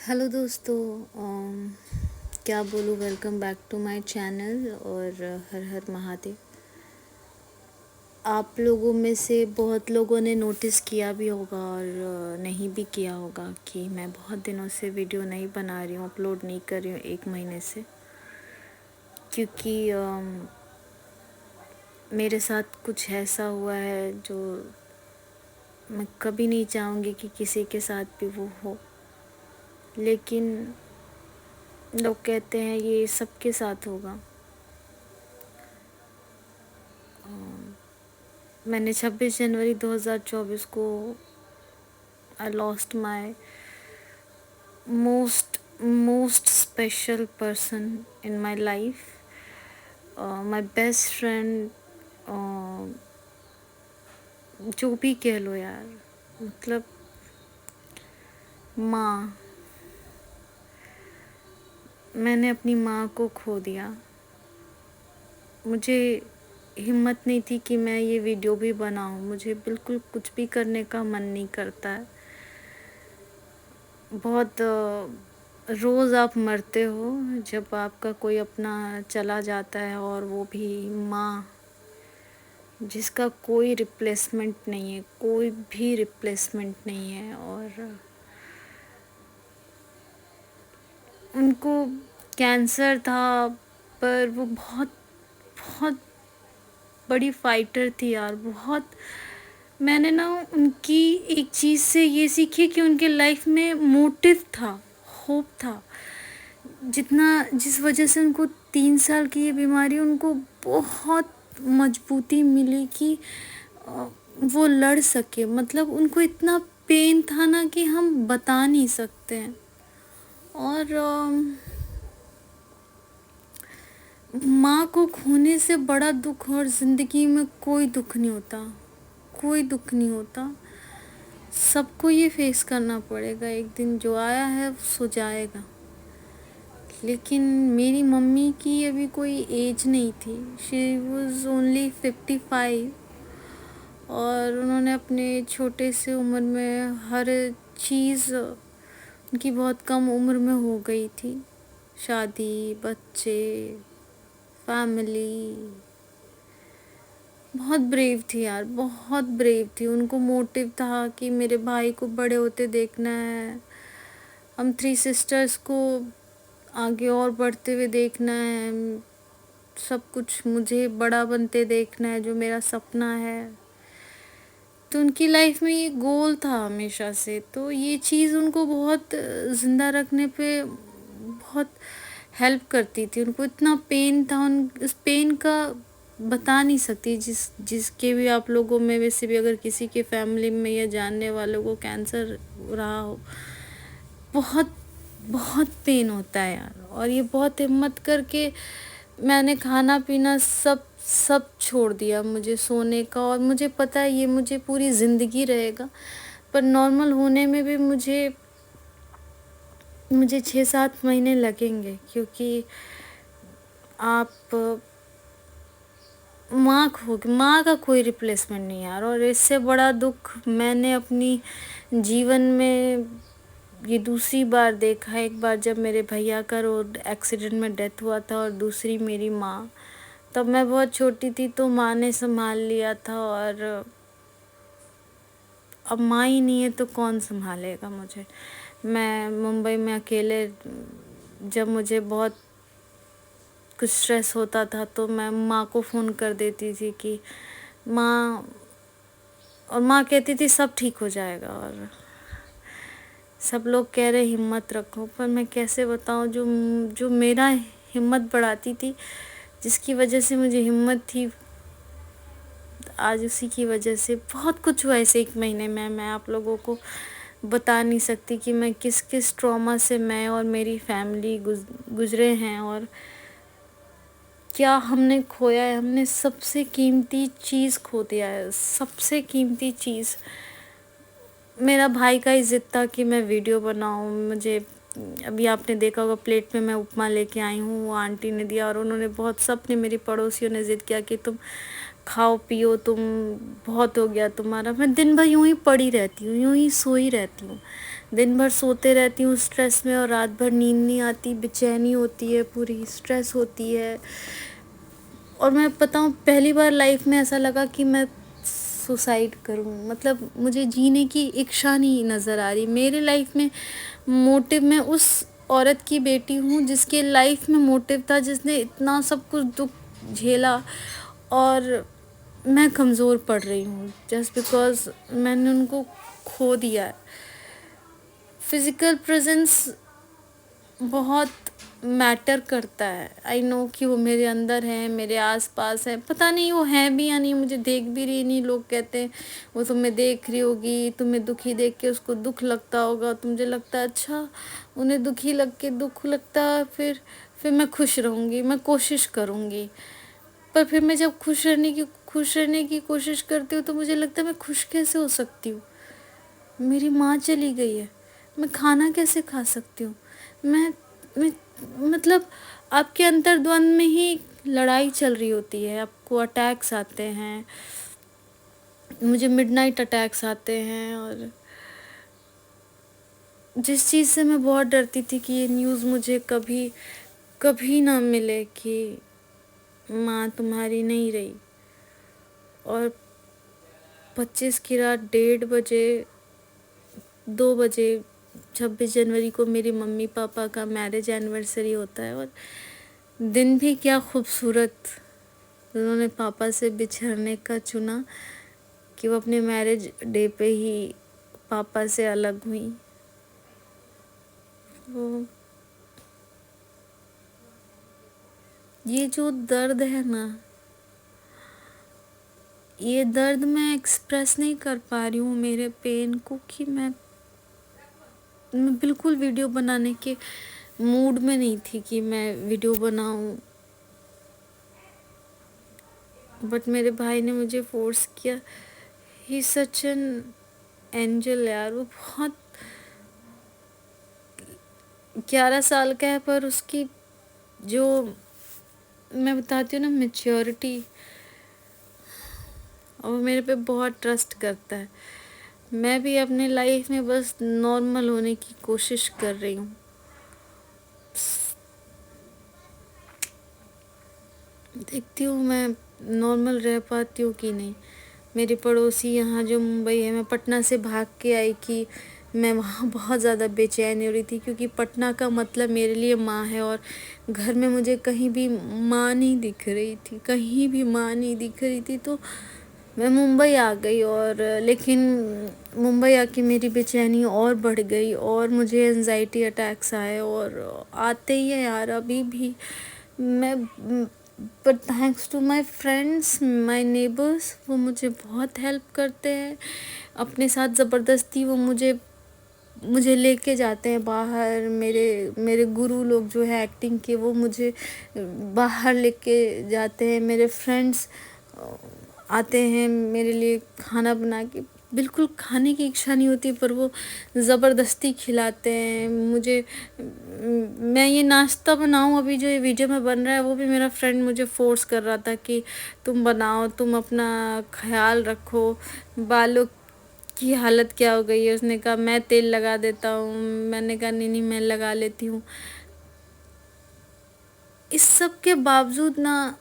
Hello दोस्तों। क्या बोलूँ, welcome back to my channel और हर हर महादेव। आप लोगों में से बहुत लोगों ने नोटिस किया भी होगा और नहीं भी किया होगा कि मैं बहुत दिनों से वीडियो नहीं बना रही हूँ, अपलोड नहीं कर रही हूँ 1 महीने से, क्योंकि मेरे साथ कुछ ऐसा हुआ है जो मैं कभी नहीं चाहूँगी कि किसी के साथ भी वो हो। लेकिन लोग कहते हैं ये सबके साथ होगा। मैंने 26 जनवरी 2024 को I lost my most special person in my life, my best friend. जो भी कह लो यार, मतलब माँ। मैंने अपनी माँ को खो दिया। मुझे हिम्मत नहीं थी कि मैं ये वीडियो भी बनाऊं। मुझे बिल्कुल कुछ भी करने का मन नहीं करता है। बहुत रोज़ आप मरते हो जब आपका कोई अपना चला जाता है, और वो भी माँ, जिसका कोई रिप्लेसमेंट नहीं है, कोई भी रिप्लेसमेंट नहीं है। और उनको कैंसर था, पर वो बहुत बहुत बड़ी फाइटर थी यार, बहुत। मैंने ना उनकी एक चीज़ से ये सीखी कि उनके लाइफ में मोटिव था, होप था। जिस वजह से उनको 3 साल की ये बीमारी, उनको बहुत मजबूती मिली कि वो लड़ सके। मतलब उनको इतना पेन था ना कि हम बता नहीं सकते हैं। और माँ को खोने से बड़ा दुख और ज़िंदगी में कोई दुख नहीं होता, कोई दुख नहीं होता। सबको ये फेस करना पड़ेगा, एक दिन जो आया है सो जाएगा। लेकिन मेरी मम्मी की अभी कोई एज नहीं थी, शी वॉज ओनली 55। और उन्होंने अपने छोटे से उम्र में हर चीज़, उनकी बहुत कम उम्र में हो गई थी। शादी, बच्चे, फैमिली। बहुत ब्रेव थी यार, बहुत ब्रेव थी। उनको मोटिव था कि मेरे भाई को बड़े होते देखना है, हम 3 सिस्टर्स को आगे और बढ़ते हुए देखना है, सब कुछ मुझे बड़ा बनते देखना है, जो मेरा सपना है। तो उनकी लाइफ में ये गोल था हमेशा से। तो ये चीज़ उनको बहुत ज़िंदा रखने पे बहुत हेल्प करती थी। उनको इतना पेन था, उन उस पेन का बता नहीं सकती। जिसके भी आप लोगों में वैसे भी अगर किसी के फैमिली में या जानने वालों को कैंसर रहा हो, बहुत बहुत पेन होता है यार। और ये बहुत हिम्मत करके मैंने खाना पीना सब सब छोड़ दिया, मुझे सोने का। और मुझे पता है ये मुझे पूरी ज़िंदगी रहेगा, पर नॉर्मल होने में भी मुझे 6-7 महीने लगेंगे, क्योंकि आप माँ का कोई रिप्लेसमेंट नहीं यार। और इससे बड़ा दुख मैंने अपनी जीवन में ये दूसरी बार देखा है। एक बार जब मेरे भैया का रोड एक्सीडेंट में डेथ हुआ था, और दूसरी मेरी माँ। तब मैं बहुत छोटी थी, तो माँ ने संभाल लिया था। और अब माँ ही नहीं है तो कौन संभालेगा मुझे। मैं मुंबई में अकेले, जब मुझे बहुत कुछ स्ट्रेस होता था तो मैं माँ को फ़ोन कर देती थी कि माँ, और माँ कहती थी सब ठीक हो जाएगा। और सब लोग कह रहे हिम्मत रखो, पर मैं कैसे बताऊँ, जो जो मेरा हिम्मत बढ़ाती थी, जिसकी वजह से मुझे हिम्मत थी, आज उसी की वजह से बहुत कुछ हुआ इस 1 महीने में। मैं आप लोगों को बता नहीं सकती कि मैं किस किस ट्रॉमा से मैं और मेरी फैमिली गुजरे हैं, और क्या हमने खोया है। हमने सबसे कीमती चीज़ खो दिया है, सबसे कीमती चीज़। मेरा भाई का ही ज़िद था कि मैं वीडियो बनाऊँ। मुझे अभी आपने देखा होगा, प्लेट में मैं उपमा लेके आई हूँ, वो आंटी ने दिया। और उन्होंने बहुत, सबने, मेरी पड़ोसियों ने ज़िद किया कि तुम खाओ पियो, तुम बहुत हो गया तुम्हारा। मैं दिन भर यूं ही पड़ी रहती हूँ, यूं ही सोई रहती हूँ। दिन भर सोते रहती हूँ स्ट्रेस में और रात भर नींद नहीं आती, बेचैनी होती है, पूरी स्ट्रेस होती है। और मैं बताऊँ, पहली बार लाइफ में ऐसा लगा कि मैं सुसाइड करूँ, मतलब मुझे जीने की इच्छा नहीं नज़र आ रही मेरे लाइफ में। मोटिव, मैं उस औरत की बेटी हूँ जिसके लाइफ में मोटिव था, जिसने इतना सब कुछ दुख झेला, और मैं कमज़ोर पड़ रही हूँ जस्ट बिकॉज मैंने उनको खो दिया है। फिज़िकल प्रेजेंस बहुत मैटर करता है। आई नो कि वो मेरे अंदर है, मेरे आसपास है, पता नहीं वो है भी या नहीं, मुझे देख भी रही नहीं। लोग कहते हैं वो तुम्हें देख रही होगी, तुम्हें दुखी देख के उसको दुख लगता होगा। तो मुझे लगता है अच्छा, उन्हें दुखी लग के दुख लगता है, फिर मैं खुश रहूँगी, मैं कोशिश करूँगी। पर फिर मैं जब खुश रहने की कोशिश करती हूँ तो मुझे लगता है मैं खुश कैसे हो सकती हूँ। मेरी माँ चली गई है, मैं खाना कैसे खा सकती हूँ। मैं मतलब आपके अंतर्द्वंद में ही लड़ाई चल रही होती है, आपको अटैक्स आते हैं, मुझे मिडनाइट अटैक्स आते हैं। और जिस चीज़ से मैं बहुत डरती थी कि ये न्यूज़ मुझे कभी कभी ना मिले कि माँ तुम्हारी नहीं रही, और 25 की रात 1:30 बजे 2 बजे 26 जनवरी को मेरी मम्मी पापा का मैरिज एनिवर्सरी होता है। और दिन भी क्या खूबसूरत, उन्होंने पापा से बिछड़ने का चुना कि वो अपने मैरिज डे पे ही पापा से अलग हुई। वो ये जो दर्द है ना, ये दर्द मैं एक्सप्रेस नहीं कर पा रही हूँ मेरे पेन को, कि मैं बिल्कुल वीडियो बनाने के मूड में नहीं थी कि मैं वीडियो बनाऊं। बट मेरे भाई ने मुझे फोर्स किया। ही सच एन एंजल यार, वो बहुत 11 साल का है, पर उसकी जो मैं बताती हूँ ना मैच्योरिटी, और वो मेरे पे बहुत ट्रस्ट करता है। मैं भी अपने लाइफ में बस नॉर्मल होने की कोशिश कर रही हूँ। देखती हूँ मैं नॉर्मल रह पाती हूँ कि नहीं। मेरी पड़ोसी यहाँ जो मुंबई है, मैं पटना से भाग के आई कि मैं वहाँ बहुत ज़्यादा बेचैन हो रही थी, क्योंकि पटना का मतलब मेरे लिए माँ है, और घर में मुझे कहीं भी माँ नहीं दिख रही थी, कहीं भी माँ नहीं दिख रही थी। तो मैं मुंबई आ गई, और लेकिन मुंबई आके मेरी बेचैनी और बढ़ गई, और मुझे एंजाइटी अटैक्स आए, और आते ही है यार अभी भी। मैं but thanks to my friends, my neighbours, वो मुझे बहुत हेल्प करते हैं अपने साथ। ज़बरदस्ती वो मुझे लेके जाते हैं बाहर। मेरे गुरु लोग जो है एक्टिंग के, वो मुझे बाहर लेके जाते हैं। मेरे फ्रेंड्स आते हैं मेरे लिए खाना बना के, बिल्कुल खाने की इच्छा नहीं होती, पर वो ज़बरदस्ती खिलाते हैं मुझे। मैं ये नाश्ता बनाऊं, अभी जो ये वीडियो में बन रहा है, वो भी मेरा फ्रेंड मुझे फोर्स कर रहा था कि तुम बनाओ, तुम अपना ख्याल रखो। बालों की हालत क्या हो गई है, उसने कहा मैं तेल लगा देता हूँ। मैंने कहा नहीं नहीं, मैं लगा लेती हूँ। इस सब के बावजूद ना,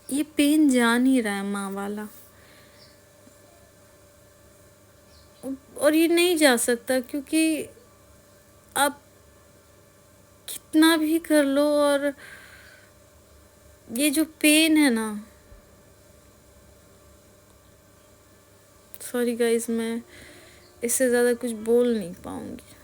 ये पेन जा नहीं रहा है माँ वाला, और ये नहीं जा सकता, क्योंकि आप कितना भी कर लो, और ये जो पेन है ना, सॉरी गाइस, मैं इससे ज़्यादा कुछ बोल नहीं पाऊँगी।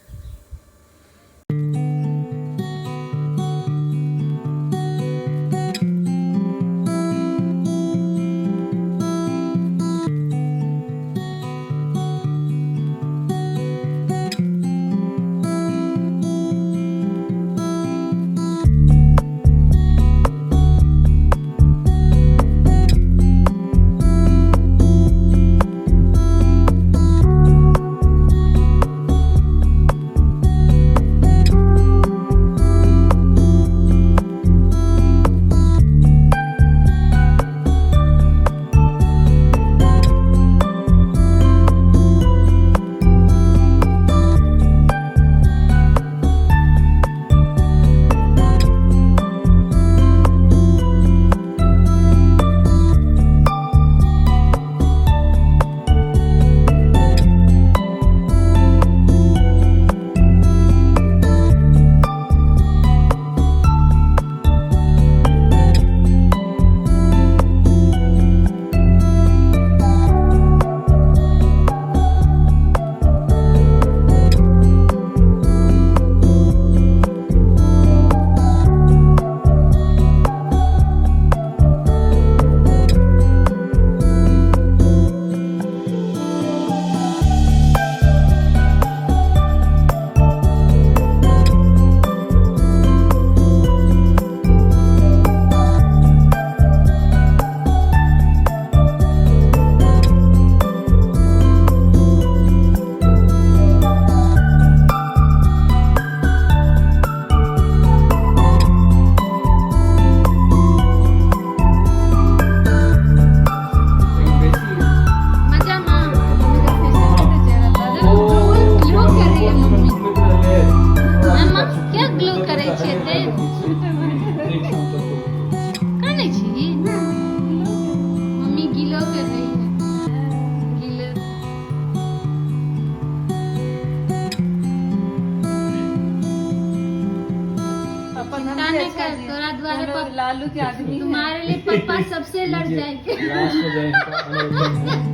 तुम्हारे लोग लालू के आदमी हैं। तुम्हारे लिए पापा सबसे लड़ जाएंगे। लास्ट हो जाए इनका अनुरोध।